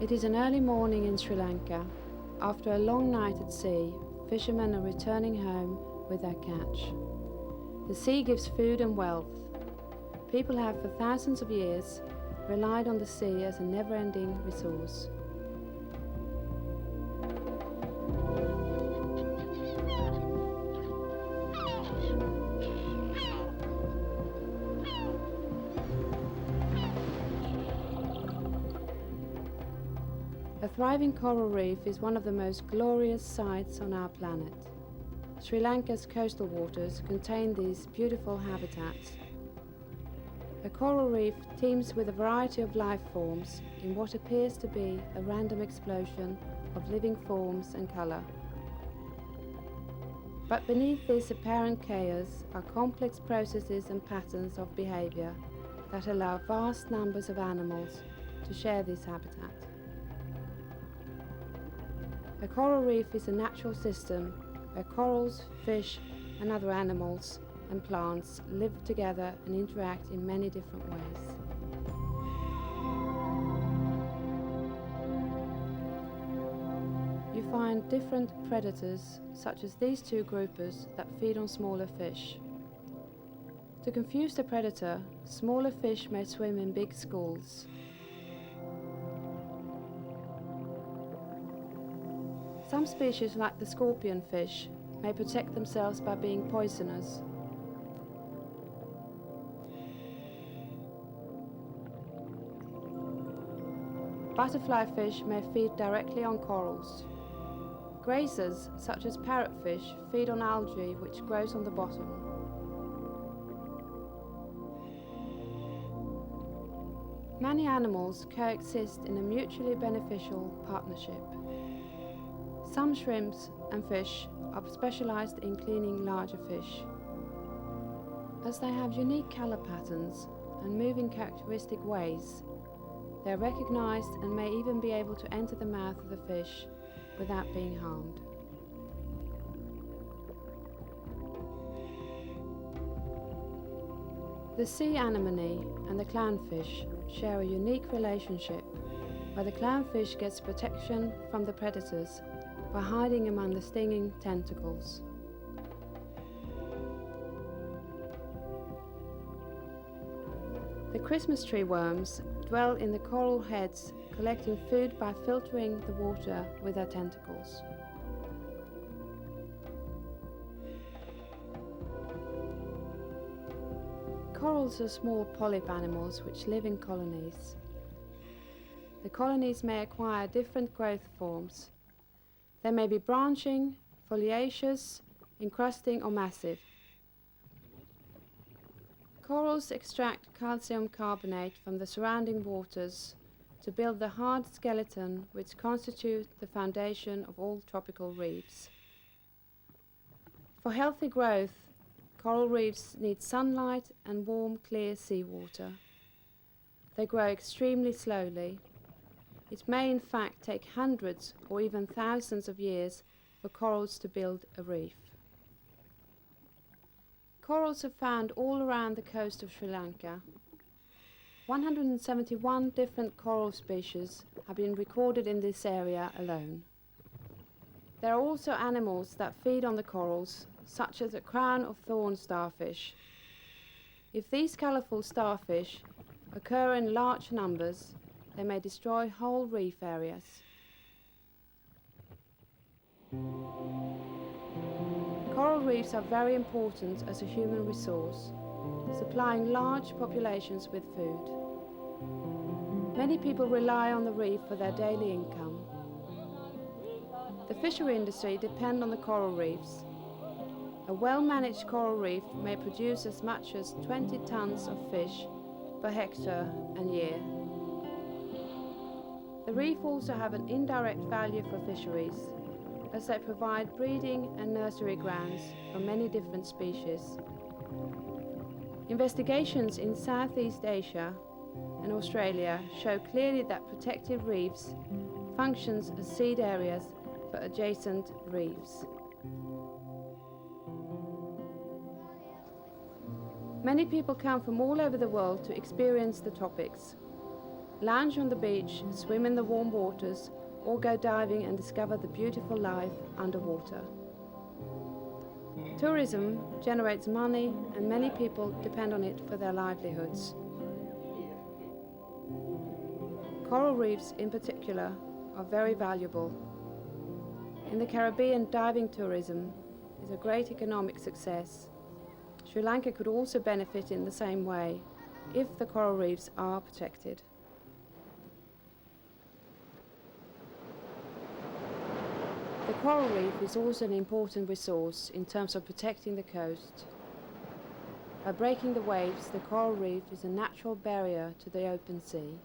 It is an early morning in Sri Lanka. After a long night at sea, fishermen are returning home with their catch. The sea gives food and wealth. People have for thousands of years relied on the sea as a never-ending resource. A thriving coral reef is one of the most glorious sights on our planet. Sri Lanka's coastal waters contain these beautiful habitats. A coral reef teems with a variety of life forms in what appears to be a random explosion of living forms and colour. But beneath this apparent chaos are complex processes and patterns of behaviour that allow vast numbers of animals to share this habitat. A coral reef is a natural system where corals, fish and other animals and plants live together and interact in many different ways. You find different predators, such as these two groupers that feed on smaller fish. To confuse the predator, smaller fish may swim in big schools. Some species, like the scorpion fish, may protect themselves by being poisonous. Butterfly fish may feed directly on corals. Grazers, such as parrotfish, feed on algae which grows on the bottom. Many animals coexist in a mutually beneficial partnership. Some shrimps and fish are specialized in cleaning larger fish. As they have unique color patterns and move in characteristic ways, they are recognized and may even be able to enter the mouth of the fish without being harmed. The sea anemone and the clownfish share a unique relationship where the clownfish gets protection from the predators by hiding among the stinging tentacles. The Christmas tree worms dwell in the coral heads, collecting food by filtering the water with their tentacles. Corals are small polyp animals which live in colonies. The colonies may acquire different growth forms. They may be branching, foliaceous, encrusting or massive. Corals extract calcium carbonate from the surrounding waters to build the hard skeleton which constitutes the foundation of all tropical reefs. For healthy growth, coral reefs need sunlight and warm, clear seawater. They grow extremely slowly. It may in fact take hundreds or even thousands of years for corals to build a reef. Corals are found all around the coast of Sri Lanka. 171 different coral species have been recorded in this area alone. There are also animals that feed on the corals, such as the crown of thorn starfish. If these colourful starfish occur in large numbers, they may destroy whole reef areas. Coral reefs are very important as a human resource, supplying large populations with food. Many people rely on the reef for their daily income. The fishery industry depends on the coral reefs. A well-managed coral reef may produce as much as 20 tons of fish per hectare and year. The reef also have an indirect value for fisheries, as they provide breeding and nursery grounds for many different species. Investigations in Southeast Asia and Australia show clearly that protected reefs functions as seed areas for adjacent reefs. Many people come from all over the world to experience the tropics. lounge on the beach, swim in the warm waters, or go diving and discover the beautiful life underwater. Tourism generates money and many people depend on it for their livelihoods. Coral reefs in particular are very valuable. In the Caribbean, diving tourism is a great economic success. Sri Lanka could also benefit in the same way if the coral reefs are protected. The coral reef is also an important resource in terms of protecting the coast. By breaking the waves, the coral reef is a natural barrier to the open sea.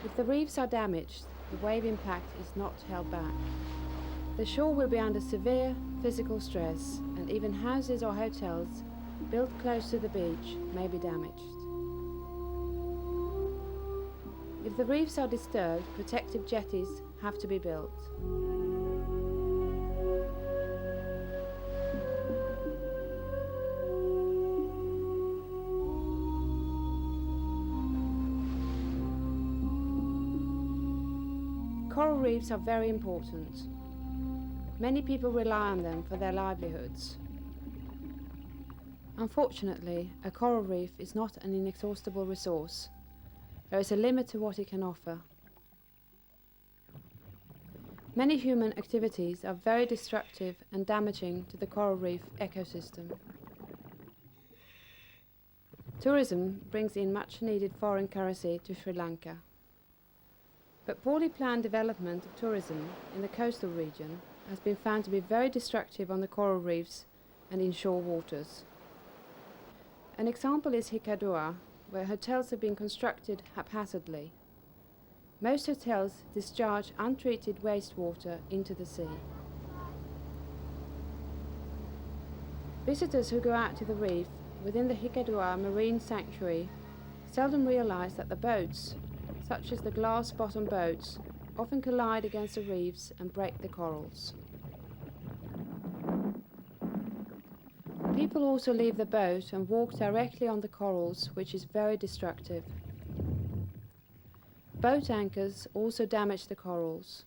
If the reefs are damaged, the wave impact is not held back. The shore will be under severe physical stress, and even houses or hotels built close to the beach may be damaged. If the reefs are disturbed, protective jetties have to be built. Coral reefs are very important. Many people rely on them for their livelihoods. Unfortunately, a coral reef is not an inexhaustible resource. There is a limit to what it can offer. Many human activities are very destructive and damaging to the coral reef ecosystem. Tourism brings in much needed foreign currency to Sri Lanka. But poorly planned development of tourism in the coastal region has been found to be very destructive on the coral reefs and inshore waters. An example is Hikkaduwa, where hotels have been constructed haphazardly. Most hotels discharge untreated wastewater into the sea. Visitors who go out to the reef within the Hikkaduwa Marine Sanctuary seldom realize that the boats, such as the glass-bottom boats, often collide against the reefs and break the corals. People also leave the boat and walk directly on the corals, which is very destructive. Boat anchors also damage the corals.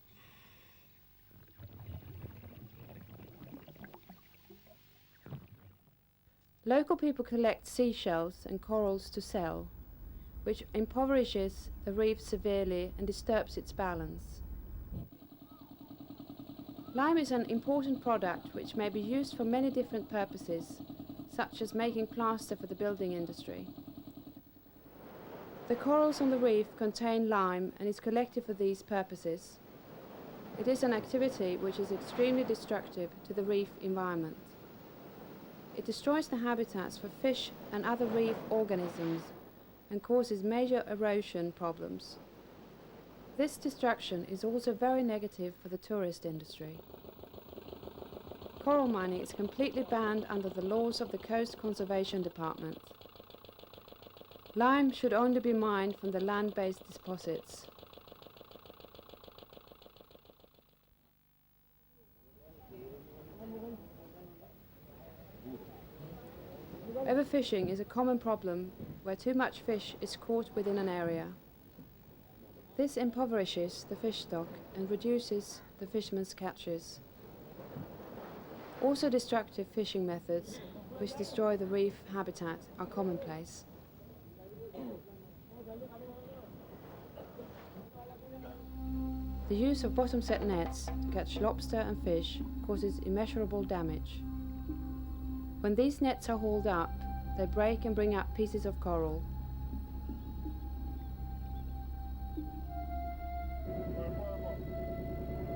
Local people collect seashells and corals to sell, which impoverishes the reef severely and disturbs its balance. Lime is an important product which may be used for many different purposes, such as making plaster for the building industry. The corals on the reef contain lime and is collected for these purposes. It is an activity which is extremely destructive to the reef environment. It destroys the habitats for fish and other reef organisms and causes major erosion problems. This destruction is also very negative for the tourist industry. Coral mining is completely banned under the laws of the Coast Conservation Department. Lime should only be mined from the land-based deposits. Overfishing is a common problem where too much fish is caught within an area. This impoverishes the fish stock and reduces the fishermen's catches. Also destructive fishing methods, which destroy the reef habitat, are commonplace. The use of bottom-set nets to catch lobster and fish causes immeasurable damage. When these nets are hauled up, they break and bring up pieces of coral.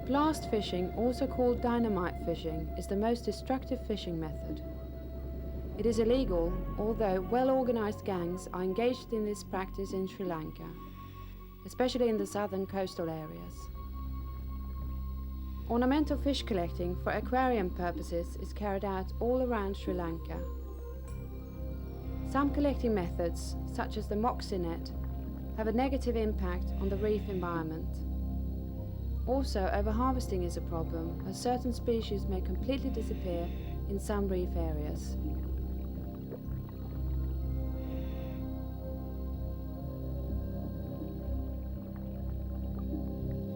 Blast fishing, also called dynamite fishing, is the most destructive fishing method. It is illegal, although well-organized gangs are engaged in this practice in Sri Lanka, especially in the southern coastal areas. Ornamental fish collecting for aquarium purposes is carried out all around Sri Lanka. Some collecting methods, such as the moxie net, have a negative impact on the reef environment. Also, overharvesting is a problem, as certain species may completely disappear in some reef areas.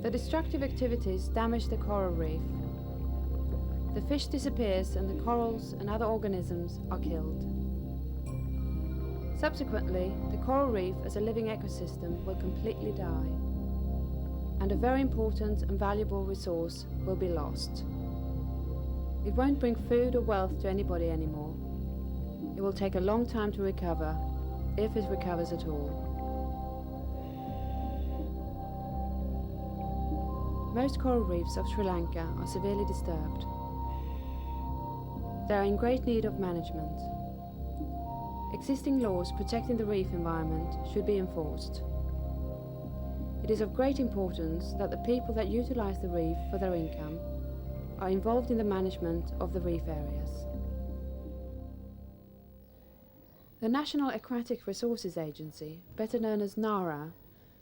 The destructive activities damage the coral reef. The fish disappears and the corals and other organisms are killed. Subsequently, the coral reef as a living ecosystem will completely die, and a very important and valuable resource will be lost. It won't bring food or wealth to anybody anymore. It will take a long time to recover, if it recovers at all. Most coral reefs of Sri Lanka are severely disturbed. They are in great need of management. Existing laws protecting the reef environment should be enforced. It is of great importance that the people that utilize the reef for their income are involved in the management of the reef areas. The National Aquatic Resources Agency, better known as NARA,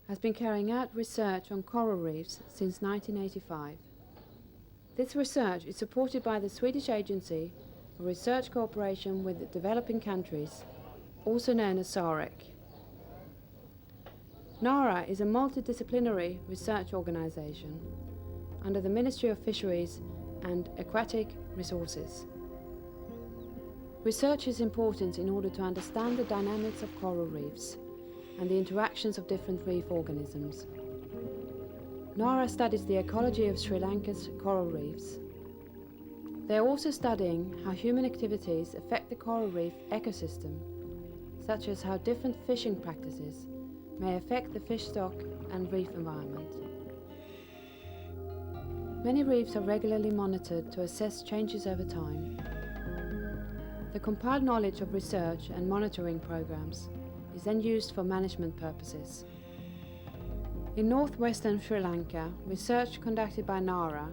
has been carrying out research on coral reefs since 1985. This research is supported by the Swedish Agency for Research Cooperation with Developing Countries, also known as SAREC. NARA is a multidisciplinary research organisation under the Ministry of Fisheries and Aquatic Resources. Research is important in order to understand the dynamics of coral reefs and the interactions of different reef organisms. NARA studies the ecology of Sri Lanka's coral reefs. They are also studying how human activities affect the coral reef ecosystem, such as how different fishing practices may affect the fish stock and reef environment. Many reefs are regularly monitored to assess changes over time. The compiled knowledge of research and monitoring programs is then used for management purposes. In northwestern Sri Lanka, research conducted by NARA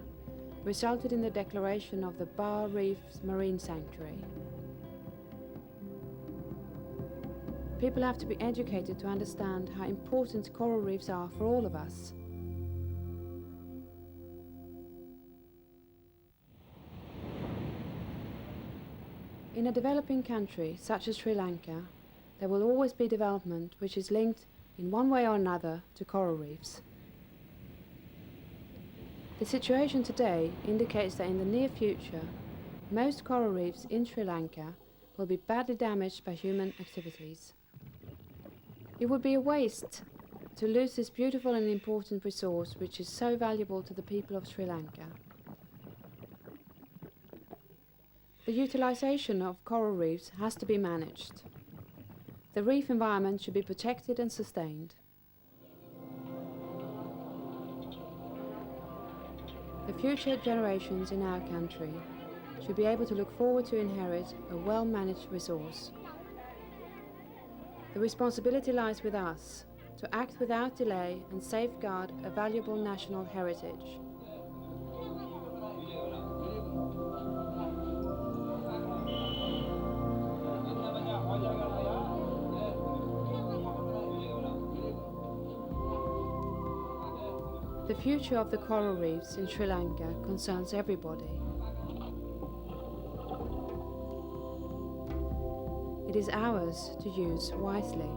resulted in the declaration of the Bar Reefs Marine Sanctuary. People have to be educated to understand how important coral reefs are for all of us. In a developing country such as Sri Lanka, there will always be development which is linked in one way or another to coral reefs. The situation today indicates that in the near future, most coral reefs in Sri Lanka will be badly damaged by human activities. It would be a waste to lose this beautiful and important resource which is so valuable to the people of Sri Lanka. The utilization of coral reefs has to be managed. The reef environment should be protected and sustained. The future generations in our country should be able to look forward to inherit a well-managed resource. The responsibility lies with us to act without delay and safeguard a valuable national heritage. The future of the coral reefs in Sri Lanka concerns everybody. It is ours to use wisely.